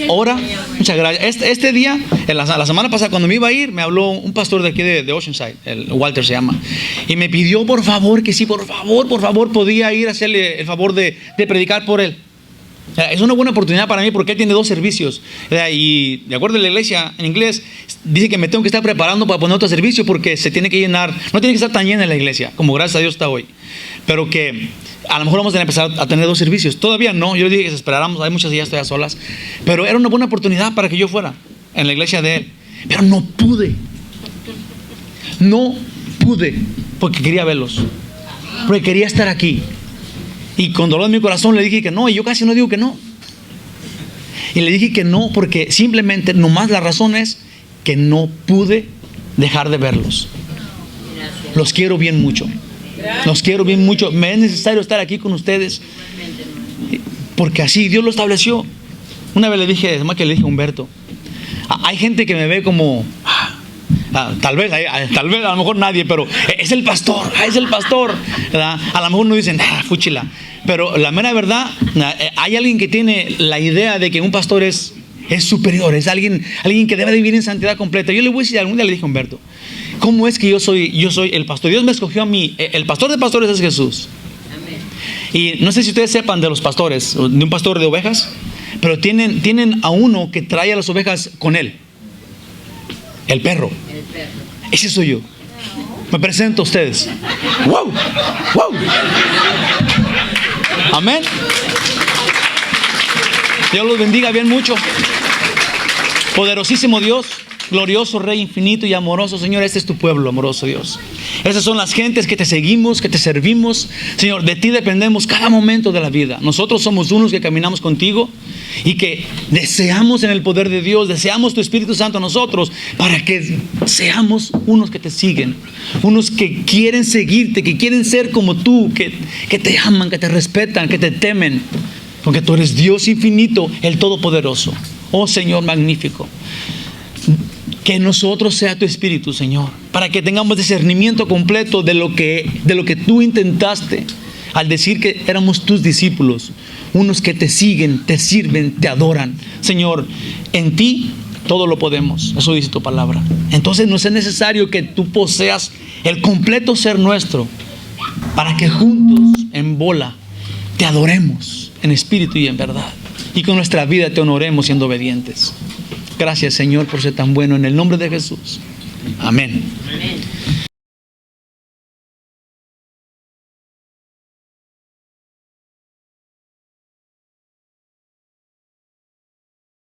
Ahora, muchas gracias. Este día, la semana pasada, cuando me iba a ir, me habló un pastor de aquí de Oceanside, el Walter se llama, y me pidió por favor, que sí, por favor, podía ir a hacerle el favor de predicar por él. Es una buena oportunidad para mí porque él tiene 2 servicios. Y de acuerdo a la iglesia en inglés, dice que me tengo que estar preparando para poner otro servicio porque se tiene que llenar. No tiene que estar tan llena la iglesia como gracias a Dios está hoy. Pero que a lo mejor vamos a empezar a tener 2 servicios. Todavía no, yo le dije que esperáramos, hay muchas sillas todavía solas. Pero era una buena oportunidad para que yo fuera en la iglesia de él. Pero no pude porque quería verlos, porque quería estar aquí. Y con dolor en mi corazón le dije que no, y yo casi no digo que no. Y le dije que no porque simplemente, nomás la razón es que no pude dejar de verlos. Los quiero bien mucho. Los quiero bien mucho. Me es necesario estar aquí con ustedes porque así Dios lo estableció. Una vez le dije a Humberto, hay gente que me ve como... tal vez a lo mejor nadie, pero es el pastor, ¿verdad? A lo mejor no dicen, fúchila. Pero la mera verdad, hay alguien que tiene la idea de que un pastor es superior, es alguien que debe vivir en santidad completa. Yo le voy a decir, algún día le dije a Humberto, ¿cómo es que yo soy el pastor? Dios me escogió a mí. El pastor de pastores es Jesús. Amén. Y no sé si ustedes sepan de los pastores, de un pastor de ovejas, pero tienen a uno que trae a las ovejas con él. El perro. Ese soy yo. Me presento a ustedes. ¡Wow! Amén. Dios los bendiga bien mucho. Poderosísimo Dios, glorioso Rey infinito y amoroso Señor, este es tu pueblo, amoroso Dios. Esas son las gentes que te seguimos, que te servimos. Señor, de ti dependemos cada momento de la vida. Nosotros somos unos que caminamos contigo y que deseamos en el poder de Dios, deseamos tu Espíritu Santo a nosotros para que seamos unos que te siguen, unos que quieren seguirte, que quieren ser como tú, que te aman, que te respetan, que te temen, porque tú eres Dios infinito, el Todopoderoso. Oh Señor magnífico, que en nosotros sea tu Espíritu, Señor, para que tengamos discernimiento completo de lo que tú intentaste al decir que éramos tus discípulos, unos que te siguen, te sirven, te adoran. Señor, en ti todo lo podemos, eso dice tu palabra. Entonces no es necesario que tú poseas el completo ser nuestro para que juntos en bola te adoremos en espíritu y en verdad, y con nuestra vida te honoremos siendo obedientes. Gracias, Señor, por ser tan bueno. En el nombre de Jesús. Amén. Amén.